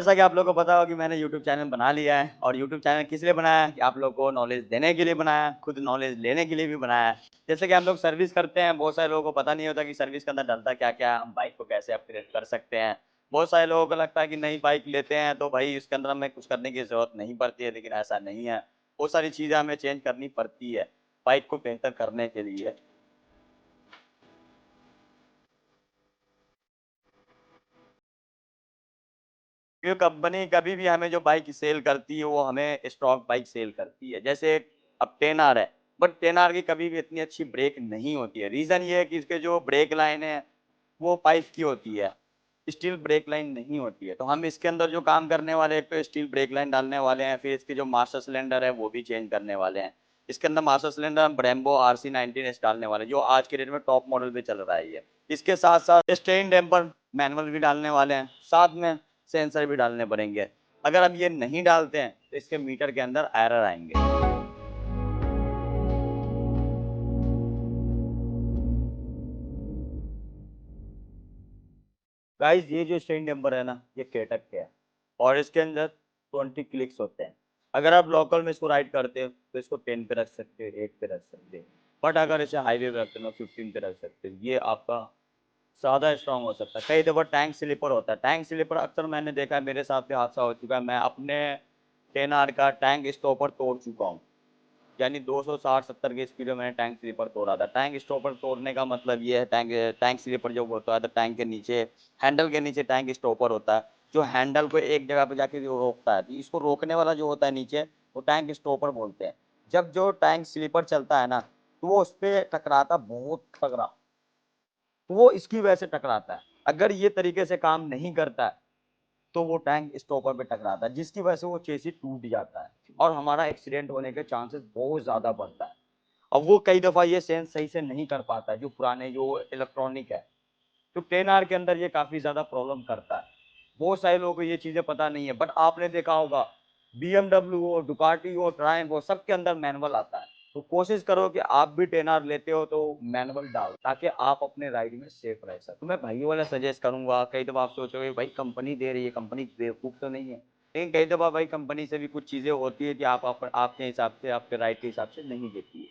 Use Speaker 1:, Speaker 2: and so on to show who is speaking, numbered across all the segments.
Speaker 1: जैसा कि आप लोगों को पता होगा कि मैंने यूट्यूब चैनल बना लिया है और यूट्यूब चैनल किस लिए बनाया है कि आप लोगों को नॉलेज देने के लिए बनाया है, खुद नॉलेज लेने के लिए भी बनाया है। जैसे कि हम लोग सर्विस करते हैं, बहुत सारे लोगों को पता नहीं होता कि सर्विस के अंदर डलता क्या-क्या है, हम बाइक को कैसे अपग्रेड कर सकते हैं। बहुत सारे लोगों को लगता है कि नई बाइक लेते हैं तो भाई इसके अंदर हमें कुछ करने की ज़रूरत नहीं पड़ती है, लेकिन ऐसा नहीं है। बहुत सारी चीज़ें हमें चेंज करनी पड़ती है, बाइक को बेहतर करने के लिए। क्योंकि कंपनी कभी भी हमें जो बाइक सेल करती है वो हमें स्टॉक बाइक सेल करती है। जैसे अब 10R है, बट 10R की कभी भी इतनी अच्छी ब्रेक नहीं होती है। रीज़न ये है कि इसके जो ब्रेक लाइन है वो पाइप की होती है, स्टील ब्रेक लाइन नहीं होती है। तो हम इसके अंदर जो काम करने वाले हैं, एक तो स्टील ब्रेक लाइन डालने वाले हैं, फिर इसके जो मास्टर सिलेंडर है वो भी चेंज करने वाले हैं। इसके अंदर मास्टर सिलेंडर हम ब्रेम्बो RC19S डालने वाले हैं, जो आज के डेट में टॉप मॉडल पे चल रहा है ये। इसके साथ-साथ स्टेन डैम्पर मैनुअल भी डालने वाले हैं, साथ में सेंसर भी डालने पड़ेंगे। अगर हम ये नहीं डालते हैं तो इसके मीटर के अंदर एरर आएँगे। गाइस ये जो स्टेन नंबर है ना, ये केटक के है और इसके अंदर 20 क्लिक्स होते हैं। अगर आप लोकल में इसको राइड करते हो तो इसको 10 पे रख सकते हो, 8 पे रख सकते हो। बट अगर इसे हाईवे पे रखते हो ना 15 पे रख सकते हो। ये आपका ज़्यादा स्ट्रॉन्ग हो सकता है। कई दफ़ा टैंक स्लिपर होता है। टैंक स्लिपर अक्सर मैंने देखा है, मेरे साथ भी हादसा हो चुका है। मैं अपने 10R का टैंक स्टॉपर तोड़ चुका हूँ। यानी 260-70 की स्पीड में मैंने टैंक स्लीपर तोड़ा था। टैंक स्टॉपर तोड़ने का मतलब ये है, टैंक टैंक स्लीपर जो होता है तो टैंक के नीचे हैंडल के नीचे टैंक स्टॉपर होता है, जो हैंडल को एक जगह पे जाके जो रोकता है। तो इसको रोकने वाला जो होता है नीचे, वो टैंक स्टॉपर बोलते हैं। जब जो टैंक स्लीपर चलता है ना, तो वो उसपे टकराता बहुत तगड़ा, तो वो इसकी वजह से टकराता है। अगर ये तरीके से काम नहीं करता है तो वो टैंक स्टॉपर पे टकराता है, जिसकी वजह से वो चेसिस टूट जाता है और हमारा एक्सीडेंट होने के चांसेस बहुत ज़्यादा बढ़ता है। अब वो कई दफ़ा ये सेंस सही से नहीं कर पाता है, जो पुराने जो इलेक्ट्रॉनिक है। तो 10R के अंदर ये काफ़ी ज़्यादा प्रॉब्लम करता है। बहुत सारे लोगों को ये चीज़ें पता नहीं है, बट आपने देखा होगा BMW हो, डुकाटी हो, ट्रायम्फ हो, सबके अंदर मैनुअल आता है। तो कोशिश करो कि आप भी 10R लेते हो तो मैनुअल डालो, ताकि आप अपने राइड में सेफ रह सको। तो मैं भाई वाला सजेस्ट करूँगा, कई दफ़ा आप सोचोगे भाई कंपनी दे रही है, कंपनी बेवकूफ़ तो नहीं है। लेकिन कई दफ़ा भाई कंपनी से भी कुछ चीज़ें होती है कि आप आपके हिसाब से, आपके राइड के हिसाब से नहीं देती है।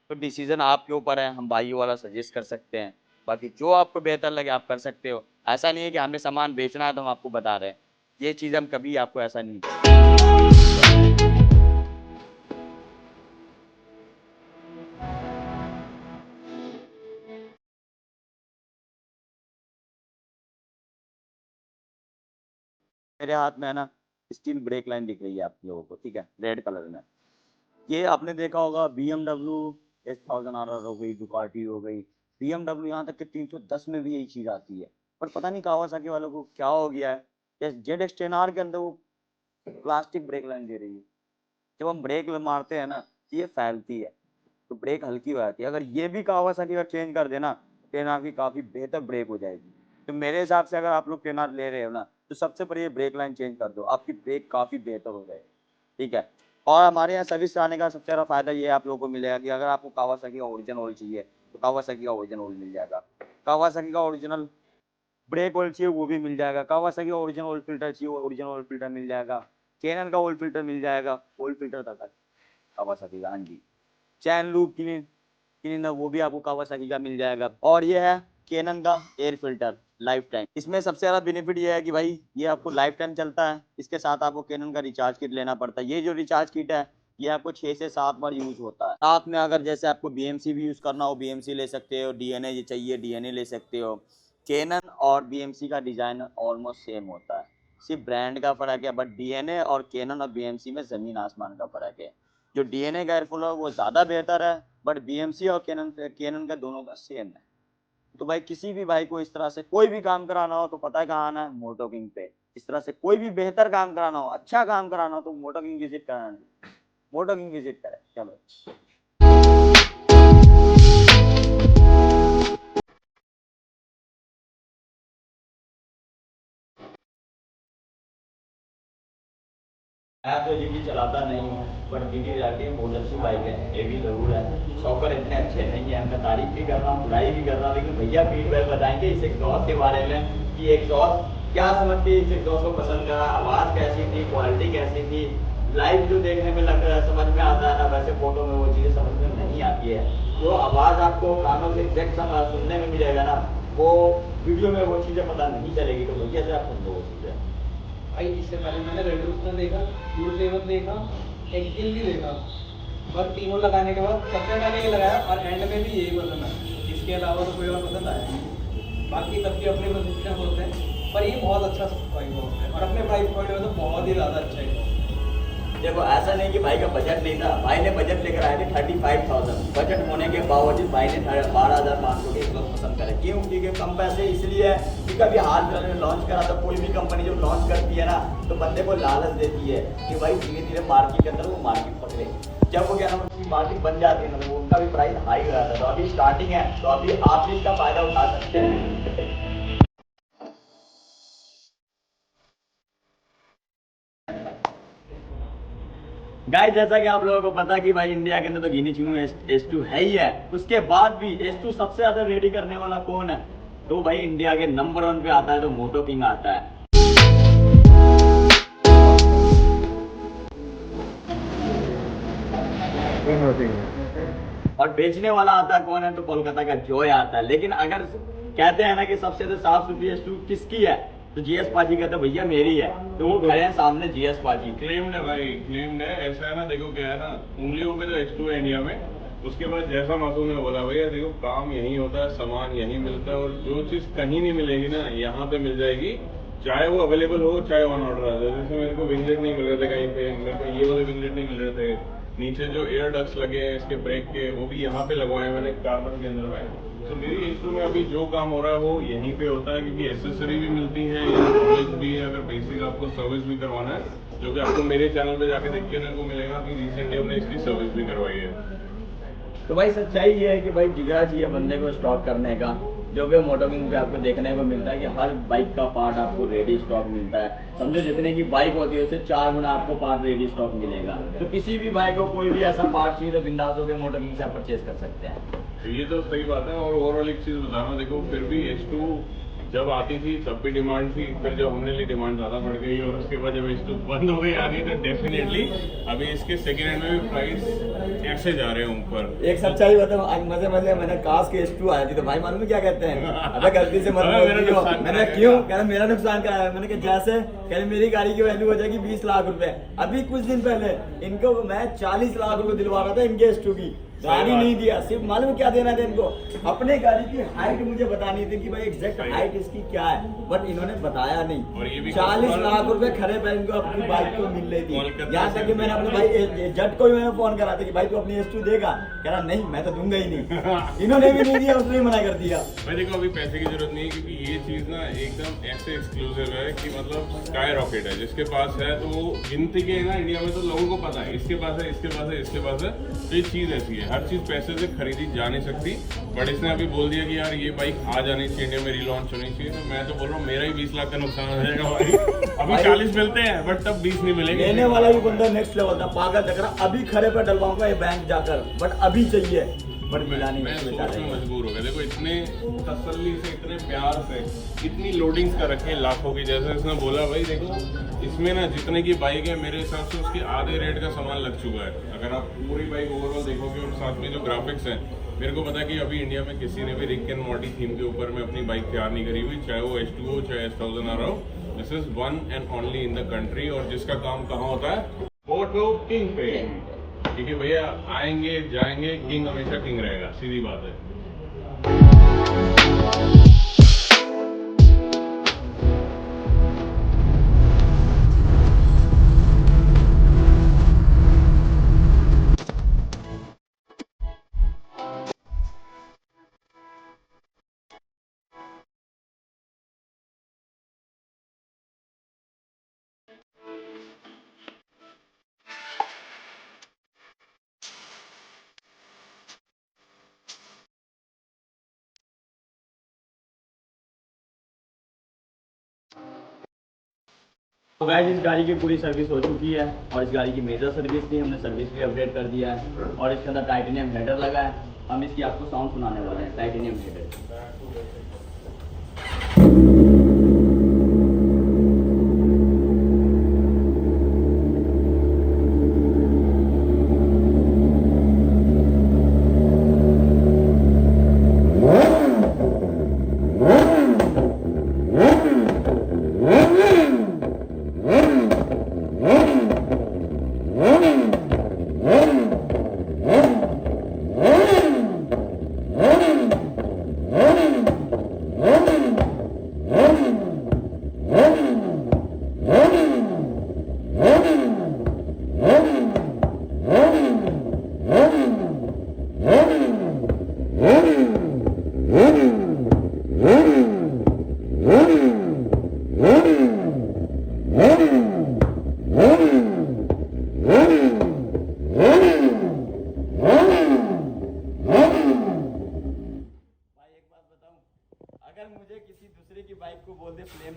Speaker 1: तो डिसीज़न आपके ऊपर है, हम भाइयों वाला सजेस्ट कर सकते हैं। बाकी जो आपको बेहतर लगे आप कर सकते हो। ऐसा नहीं है कि हमें सामान बेचना है तो हम आपको बता रहे हैं। ये चीज़ हम कभी आपको ऐसा नहीं मेरे हाथ में है ना स्टील ब्रेक लाइन दिख रही है आप लोगों को, ठीक है? रेड कलर में। ये आपने देखा होगा BMW S1000RR हो गई, डुकाटी हो गई, BMW यहाँ तक कि 310 में भी यही चीज़ आती है। पर पता नहीं कावासाकी वालों को क्या हो गया है? या ZX-10R के अंदर वो प्लास्टिक ब्रेक लाइन दे रही है। जब हम ब्रेक में मारते हैं ना, ये फैलती है, तो ब्रेक हल्की हो जाती है। अगर ये भी कावासाकी का चेंज कर देना, 10R की काफ़ी बेहतर ब्रेक हो जाएगी। तो मेरे हिसाब से अगर आप लोग 10R ले रहे हो ना, तो सबसे पहले ये ब्रेक लाइन चेंज कर दो, आपकी ब्रेक काफ़ी बेहतर हो जाएगी, ठीक है? और हमारे यहाँ सर्विस कराने का सबसे ज़्यादा फ़ायदा ये आप लोगों को मिलेगा कि अगर आपको कावासाकी का ओरिजिनल ऑयल चाहिए, तो कावासाकी का ओरिजिनल ऑयल मिल जाएगा। कावासाकी का ओरिजिनल ब्रेक ऑयल चाहिए वो भी मिल जाएगा। कावासाकी का ओरिजिनल ऑयल फ़िल्टर चाहिए, वो ओरिजिनल ऑयल फ़िल्टर मिल जाएगा। कैनन का ऑयल फ़िल्टर मिल जाएगा, ऑयल फ़िल्टर तक है कावासाकी का, हाँ जी। चैन लूप क्लीनर वो भी आपको कावासाकी का मिल जाएगा। और ये है कैनन का एयर फ़िल्टर लाइफ टाइम। इसमें सबसे ज़्यादा बेनिफिट ये है कि भाई ये आपको लाइफ टाइम चलता है। इसके साथ आपको कैनन का रिचार्ज किट लेना पड़ता है। ये जो रिचार्ज किट है, ये आपको 6 से 7 बार यूज़ होता है। साथ में अगर जैसे आपको BMC भी यूज़ करना हो, BMC ले सकते हो, डीएनए ये चाहिए, डीएनए ले सकते हो। कैनन और BMC का डिज़ाइन ऑलमोस्ट सेम होता है, सिर्फ ब्रांड का फ़र्क है। बट डीएनए और कैनन और BMC में ज़मीन आसमान का फ़र्क है। जो डीएनए का एयरफ्लो है वो ज़्यादा बेहतर है, बट BMC और कैनन का दोनों का सेम है। तो भाई किसी भी भाई को इस तरह से कोई भी काम कराना हो तो पता है कहाँ आना है, मोटो किंग पे। इस तरह से कोई भी बेहतर काम कराना हो, अच्छा काम कराना हो तो मोटो किंग विजिट कराना, मोटो किंग विजिट करें। चलो मैं तो जीटी चलाता नहीं हूँ, बट जीटी जाती है बहुत अच्छी बाइक है, ये भी ज़रूर है। शॉकर इतने अच्छे नहीं है, मैं तारीफ भी कर रहा हूँ, बुराई भी कर रहा हूँ, लेकिन भैया फीडबैक बताएंगे इस एग्जॉस्ट के बारे में कि एग्जॉस्ट क्या समझती इसे दोस्तों पसंद करा, आवाज़ कैसी थी, क्वालिटी कैसी थी, लाइव जो देखने में लग रहा है समझ में आता है ना, वैसे फोटो में वो चीज़ें समझ में नहीं आती है। जो आवाज़ आपको कानों से एग्जैक्ट सुनने में मिलेगा ना, वो वीडियो में वो चीज़ें पता नहीं चलेगी। तो भैया से आप सुन लो वो चीज़ें।
Speaker 2: भाई इससे पहले मैंने रेड रूस्टर देखा, ब्लू सेवन देखा, एक किल भी देखा, और तीनों लगाने के बाद सबसे पहले ये लगाया और एंड में भी यही पसंद आया। इसके अलावा तो कोई और पसंद आया नहीं। बाकी सबके अपने प्रेफरेंस होते हैं, पर ये बहुत अच्छा प्राइस बॉक्स है और अपने प्राइस पॉइंट में तो बहुत ही ज़्यादा अच्छा है।
Speaker 1: देखो ऐसा नहीं कि भाई का बजट नहीं था, भाई ने बजट लेकर आए थे 35,000। बजट होने के बावजूद भाई ने 12,500 के इसको पसंद करे। क्यों? क्योंकि कम पैसे इसलिए है कि कभी हाल फिलहाल में लॉन्च करा था। कोई भी कंपनी जब लॉन्च करती है ना, तो बंदे को लालच देती है कि भाई धीरे धीरे मार्केट के अंदर वो मार्केट पकड़े। जब वो क्या नाम मार्केट बन जाती है ना, तो उनका भी प्राइस हाई हो जाता है। तो अभी स्टार्टिंग है, तो अभी आप भी इसका फायदा उठा सकते हैं। गाइस जैसा कि आप लोगों को पता कि भाई इंडिया के अंदर तो गिनी चुनी S2 है ही है, उसके बाद भी S2 सबसे ज्यादा रेडी करने वाला कौन है? तो भाई इंडिया के नंबर 1 पे आता है तो मोटो किंग आता है। और बेचने वाला आता है कौन है? तो कोलकाता का जॉय आता है। लेकिन अगर कहते हैं ना कि सबसे ज्यादा साफ सुथरी S2 किसकी है, तो GS पाजी कहते हैं भैया मेरी है। तो वो खड़े हैं सामने GS पाजी।
Speaker 3: क्लेम्ड है भाई, क्लेम्ड है। ऐसा है ना, देखो क्या है ना, उंगलियों पे तो S2 है इंडिया में। उसके बाद जैसा मासूम ने बोला भैया देखो काम यहीं होता है, सामान यहीं मिलता है, और जो चीज़ कहीं नहीं मिलेगी ना यहाँ पे मिल जाएगी, चाहे वो अवेलेबल हो चाहे ऑन ऑर्डर आ जाए। जैसे मेरे को विंगलेट नहीं मिल रहे थे कहीं पे, मेरे को ये वाले विंगलेट नहीं मिल रहे थे। नीचे जो एयर डक्स लगे हैं इसके ब्रेक के, वो भी यहाँ पे लगवाए हैं मैंने कार्बन के अंदर में। तो मेरी S2 में अभी जो काम हो रहा है वो यहीं पे होता है, क्योंकि एसेसरी भी मिलती है, सर्विस भी है। अगर बेसिक आपको सर्विस भी करवाना है, जो कि आपको मेरे चैनल पे जाके देखने को मिलेगा कि रिसेंटली हमने इसकी सर्विस भी करवाई है।
Speaker 1: तो भाई सच्चाई ये है कि भाई जिगरा चाहिए बंदे को स्टॉक करने का। जो भी मोटोकिंग पे आपको देखने को मिलता है कि हर बाइक का पार्ट आपको रेडी स्टॉक मिलता है। समझो जितने की बाइक होती है उससे 4 गुना आपको पार्ट रेडी स्टॉक मिलेगा। तो किसी भी बाइक को कोई भी ऐसा पार्ट चाहिए तो बिंदास होकर मोटोकिंग से आप परचेज कर सकते हैं।
Speaker 3: ये तो सही बात है। और ओवरऑल एक चीज़ बताना, देखो फिर भी S2 जब आती थी तब भी डिमांड थी, फिर जब हमने ली डिमांड ज़्यादा बढ़ गई, और उसके बाद जब S2 बंद हो गई आनी, तो डेफिनेटली अभी इसके सेकेंड हैंड में भी प्राइस ऐसे जा रहे हैं ऊपर।
Speaker 1: एक सच्चाई बताऊं, आज मजे मजे मैंने काश के S2 आया थी तो भाई मालूम है क्या कहते हैं? अबे गलती से मत बोल। मैंने क्यों कह रहा मेरा नुकसान कराया। मैंने कहा जैसे कह रहे मेरी गाड़ी की वैल्यू हो जाएगी 20 लाख रुपए। अभी कुछ दिन पहले इनको मैं 40 लाख रुपए दिलवा रहा था इनके S2 की। गाड़ी नहीं दिया, सिर्फ मालूम क्या देना था इनको, अपने गाड़ी की हाइट मुझे बतानी थी कि भाई एग्जैक्ट हाइट इसकी क्या है, बट इन्होंने बताया नहीं।
Speaker 3: और ये भी
Speaker 1: 40 लाख रुपए खड़े पे इनको अपनी बाइक को मिल रही थी। यहाँ तक कि मैंने अपने भाई जट को भी मैंने फोन करा था कि भाई तू अपनी S2 देगा, कह रहा नहीं मैं तो दूंगा ही नहीं। इन्होंने भी नहीं दिया, उसने भी मना कर दिया।
Speaker 3: भाई देखो अभी पैसे की जरूरत नहीं है, क्योंकि ये चीज़ ना एकदम ऐसे एक्सक्लूसिव है कि मतलब स्काई रॉकेट है। जिसके पास है तो वो गिनती के ना इंडिया में तो लोगों को पता है इसके पास है, इसके पास है, इसके पास है। तो ये चीज़ ऐसी है, हर चीज़ पैसे से खरीदी जा नहीं सकती। बट इसने अभी बोल दिया कि यार ये बाइक आ जानी चाहिए, इंडिया में रीलॉन्च होनी चाहिए। तो मैं तो बोल रहा हूँ मेरा ही 20 लाख का नुकसान हो जाएगा भाई। अभी 40 मिलते हैं बट तब 20 नहीं मिलेंगे।
Speaker 1: लेने वाला भी बंदा नेक्स्ट लेवल था, पागल लग रहा अभी खड़े पे डलवाऊंगा ये बैंक जाकर, बट अभी चाहिए, बट मिला नहीं।
Speaker 3: मैं सोच में मजबूर हो गया। देखो इतने तसल्ली से, इतने प्यार से, इतनी लोडिंग्स का रखे लाखों की, जैसे इसने बोला भाई देखो इसमें ना जितने की बाइक है मेरे हिसाब से उसकी आधे रेट का सामान लग चुका है। अगर आप पूरी बाइक ओवरऑल देखोगे और साथ में जो ग्राफिक्स हैं, मेरे को पता है कि अभी इंडिया में किसी ने भी रिक एंड मॉर्टी थीम के ऊपर में अपनी बाइक तैयार नहीं करी हुई, चाहे वो S2 हो चाहे S1000 आ रहा हो। This is one and only in the country. और जिसका काम कहाँ होता है? मोटो किंग पे। क्योंकि भैया आएंगे जाएंगे, किंग हमेशा किंग रहेगा, सीधी बात है।
Speaker 1: तो गाइस इस गाड़ी की पूरी सर्विस हो चुकी है, और इस गाड़ी की मेजर सर्विस थी, हमने सर्विस भी अपडेट कर दिया है। और इसके अंदर टाइटेनियम हेडर लगा है। हम इसकी आपको साउंड सुनाने वाले हैं, टाइटेनियम हेडर।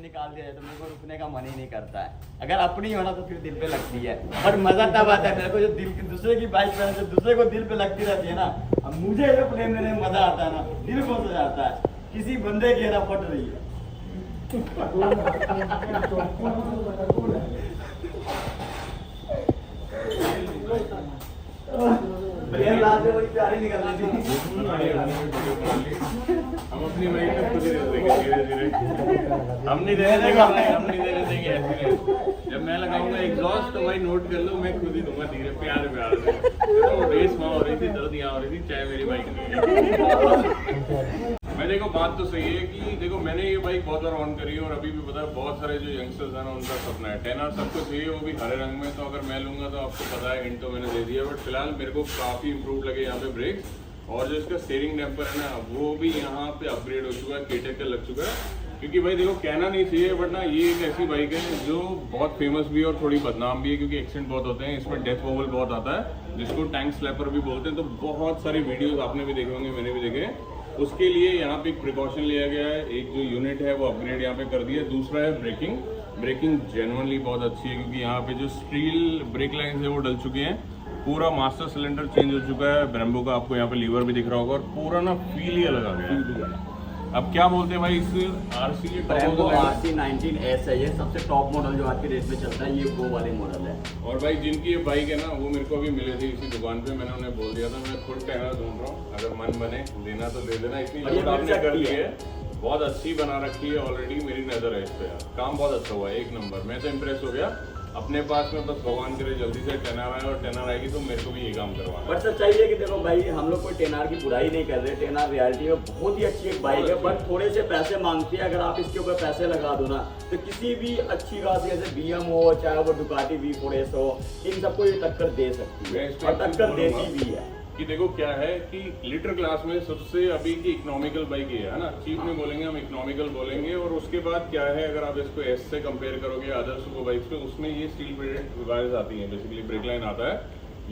Speaker 1: निकाल दिया जाए तो मेरे को रुकने का मन ही नहीं करता है। अगर अपनी हो ना तो फिर दिल पे लगती है, और मजा तब आता है मेरे को जो दिल की दूसरे की बाइक पे जो दूसरे को दिल पे लगती रहती है ना। अब मुझे जो प्लेन में मजा आता है ना, दिल को मजा आता है, किसी बंदे की है ना फट रही है। प्लेन लाते वही प्यारी निकल रही थी।
Speaker 3: हम अपनी बाइक में खुद ही दे देंगे धीरे धीरे, हम नहीं देने देंगे, हम नहीं देने देंगे ऐसे नहीं। जब मैं लगाऊंगा एग्जॉस्ट तो भाई नोट कर लो, मैं खुद ही दूंगा धीरे प्यार प्यार से। तो रेस वहाँ हो रही थी, दर्द यहाँ हो रही थी, चाहे मेरी बाइक नहीं है। मैं देखो बात तो सही है कि देखो मैंने ये बाइक बहुत बार ऑन करी है, और अभी भी पता है बहुत सारे जो यंगस्टर्स हैं ना उनका सपना है 10R सबको चाहिए, वो भी हरे रंग में। तो अगर मैं लूंगा तो आपको पता है हिंट तो मैंने दे दिया, बट फिलहाल मेरे को काफ़ी इंप्रूव लगे यहाँ पे ब्रेक्स, और जो इसका स्टीयरिंग डैम्पर है ना वो भी यहाँ पे अपग्रेड हो चुका है, केटेक का लग चुका है। क्योंकि भाई देखो कहना नहीं चाहिए बट ना ये एक ऐसी बाइक है जो बहुत फेमस भी है और थोड़ी बदनाम भी है, क्योंकि एक्सीडेंट बहुत होते हैं, इसमें डेथ वोबल बहुत आता है जिसको टैंक स्लैपर भी बोलते हैं। तो बहुत सारी वीडियोस आपने भी देखे होंगे, मैंने भी देखे। उसके लिए यहाँ पे एक प्रिकॉशन लिया गया है, एक जो यूनिट है वो अपग्रेड यहाँ पे कर दिया। दूसरा है ब्रेकिंग जेन्युइनली बहुत अच्छी है, क्योंकि यहाँ पे जो स्टील ब्रेक लाइन्स है वो डल चुकी हैं, पूरा मास्टर सिलेंडर चेंज हो चुका है, ब्रेम्बो का आपको यहाँ पे लीवर भी दिख रहा होगा, और पूरा ना फील ही अलग आ गया है। अब क्या बोलते हैं भाई इस RC के
Speaker 1: ब्रेम्बो RC 19S है, ये सबसे टॉप मॉडल जो आज के डेट में चलता है, ये वो वाले मॉडल है।
Speaker 3: और भाई जिनकी ये बाइक है ना वो मेरे को अभी मिले थे इसी दुकान पे, मैंने उन्हें बोल दिया था मैं खुद टहना ढूंढ रहा हूँ, अगर मन बने देना तो दे देना। इतनी लोड आपने कर ली है, बहुत अच्छी बना रखी है ऑलरेडी, मेरी नज़र है इस पे यार, काम बहुत अच्छा हुआ है, एक नंबर। मैं तो इम्प्रेस हो गया अपने पास में, बस भगवान करे जल्दी से 10R आए, और 10R आएगी तो मेरे को भी ये काम करवाना है।
Speaker 1: बट सच्चाई है कि देखो भाई हम लोग कोई 10R की बुराई नहीं कर रहे, 10R रियलिटी में बहुत ही अच्छी एक बाइक है, बट थोड़े से पैसे मांगती है। अगर आप इसके ऊपर पैसे लगा दो ना तो किसी भी अच्छी खासी जैसे BM हो, चाहे वो डुकाटी V4S हो, इन सबको ये टक्कर दे सकती है, और टक्कर देती भी है।
Speaker 3: कि देखो क्या है कि लीटर क्लास में सबसे अभी की इकोनॉमिकल बाइक ये है ना, चीप में बोलेंगे हम, इकोनॉमिकल बोलेंगे। और उसके बाद क्या है, अगर आप इसको S से कंपेयर करोगे अदर सुपर बाइक्स पे, उसमें ये स्टील प्लेटेड वायर्स आती हैं, बेसिकली ब्रेक लाइन आता है।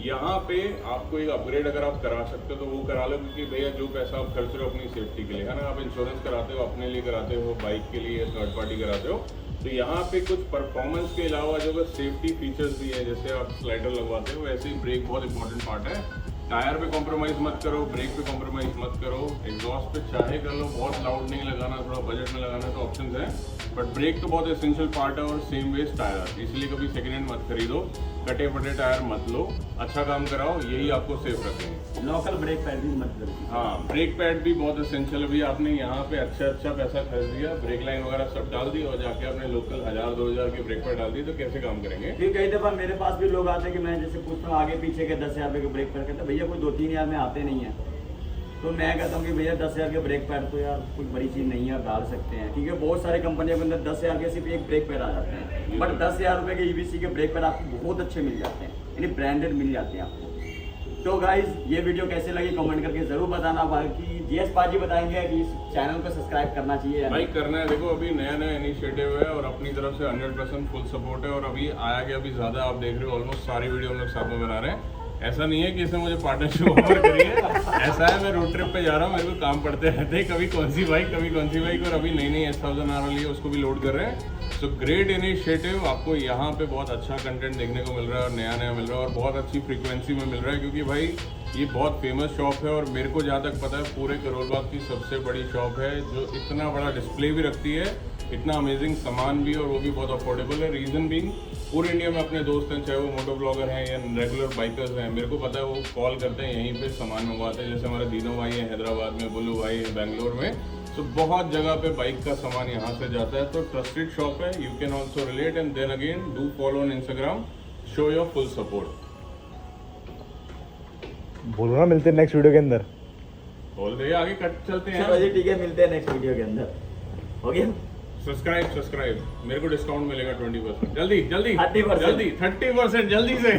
Speaker 3: यहाँ पे आपको एक अपग्रेड अगर आप करा सकते हो तो वो करा लो, क्योंकि भैया जो पैसा आप खर्च रहे हो अपनी सेफ्टी के लिए है ना, आप इंश्योरेंस कराते हो, अपने लिए कराते हो, बाइक के लिए थर्ड पार्टी कराते हो, तो यहाँ पे कुछ परफॉर्मेंस के अलावा जो सेफ्टी फीचर्स भी है, जैसे आप स्लाइडर लगवाते हो वैसे ही ब्रेक बहुत इंपॉर्टेंट पार्ट है। टायर पे कॉम्प्रोमाइज़ मत करो, ब्रेक पे कॉम्प्रोमाइज़ मत करो, एग्जॉस्ट पे चाहे कर लो, बहुत लाउड नहीं लगाना, थोड़ा बजट में लगाना तो ऑप्शंस हैं, बट ब्रेक तो बहुत एसेंशियल पार्ट है। और सेम वेज टायर, इसलिए कभी सेकेंड हैंड मत खरीदो, कटे फटे टायर मत लो, अच्छा काम कराओ, यही आपको सेफ रखेंगे।
Speaker 1: लोकल ब्रेक पैड भी मत करो।
Speaker 3: हाँ, ब्रेक पैड भी बहुत एसेंशियल है। अभी आपने यहाँ पे अच्छा पैसा खर्च दिया, ब्रेक लाइन वगैरह सब डाल दी, और जाके आपने लोकल 1000-2000 के ब्रेक पैड डाल दी, तो कैसे काम करेंगे?
Speaker 1: फिर कई दफा मेरे पास भी लोग आते हैं कि मैं जैसे पूछता हूँ आगे पीछे के 10,000 रुपये के ब्रेक पैड, कहते भैया कोई 2-3 हज़ार में आते नहीं है। तो मैं कहता हूँ कि भैया 10,000 के ब्रेक पैड तो यार कोई बड़ी चीज़ नहीं है, आप डाल सकते हैं, क्योंकि बहुत सारे कंपनियों के अंदर 10,000 के सिर्फ एक ब्रेक पैड आ जाते हैं, बट 10,000 रुपये के EBC के ब्रेक पैड आपको बहुत अच्छे मिल जाते हैं, यानी ब्रांडेड मिल जाते हैं आपको। तो गाइज ये वीडियो कैसे लगी कमेंट करके जरूर बताना। बाकी GS पाजी बताएंगे कि इस चैनल को सब्सक्राइब करना चाहिए
Speaker 3: भाई, करना है। देखो अभी नया इनिशिएटिव है और अपनी तरफ से 100% फुल सपोर्ट है, और अभी आया गया अभी ज़्यादा, आप देख रहे हो ऑलमोस्ट सारी वीडियो हम लोग साथ में बना रहे हैं। ऐसा नहीं है कि इसने मुझे पार्टनरशिप ऑफर करी है, ऐसा है मैं रोड ट्रिप पे जा रहा हूँ, मेरे को काम पड़ते रहते हैं, कभी कौन सी बाइक, और अभी नई S1000R वाली है उसको भी लोड कर रहे हैं। सो ग्रेट इनिशिएटिव, आपको यहाँ पे बहुत अच्छा कंटेंट देखने को मिल रहा है, और नया मिल रहा है, और बहुत अच्छी फ्रीक्वेंसी में मिल रहा है, क्योंकि भाई ये बहुत फेमस शॉप है, और मेरे को जहाँ तक पता है पूरे करोल बाग की सबसे बड़ी शॉप है, जो इतना बड़ा डिस्प्ले भी रखती है, इतना अमेजिंग सामान भी, और वो भी बहुत अफोर्डेबल है। रीज़न बीइंग पूरे इंडिया में अपने दोस्त हैं, चाहे वो मोटो ब्लॉगर हैं या रेगुलर बाइकर्स हैं, मेरे को पता है वो कॉल करते हैं, यहीं पे सामान मंगवाते हैं। जैसे हमारे दीनों भाई हैं हैदराबाद में, बुल्लू भाई हैं बेंगलोर में, सो बहुत जगह पे बाइक का सामान यहाँ से जाता है। तो ट्रस्टेड शॉप है, you can also relate, and then again do follow on Instagram, show your full support.
Speaker 4: बोलो ना, मिलते हैं नेक्स्ट वीडियो के अंदर।
Speaker 3: बोल दे, आगे कट चलते हैं।
Speaker 1: चलो जी ठीक है, मिलते हैं नेक्स्ट वीडियो के अंदर। हो गया?
Speaker 3: सब्सक्राइब, मेरे को डिस्काउंट मिलेगा 20%, जल्दी
Speaker 1: 30%
Speaker 3: जल्दी से